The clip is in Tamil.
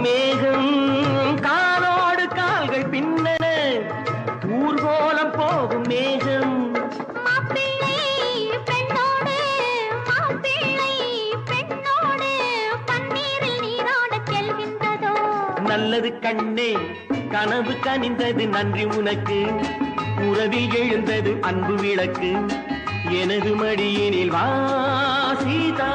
மேகம் காலோடு கால்கள் பின்னன ஊர்கோலம் போகும் மேகம் மாப்பிள்ளை பெண்ணோடு மாப்பிள்ளை பெண்ணோடு பன்னீரில் நீராடச் செல்கின்றதோ நல்லது கண்ணே கனவு கனிந்தது நன்றி உனக்கு உறவில் எழுந்தது அன்பு விளக்கு எனது மடியினில் வா சீதா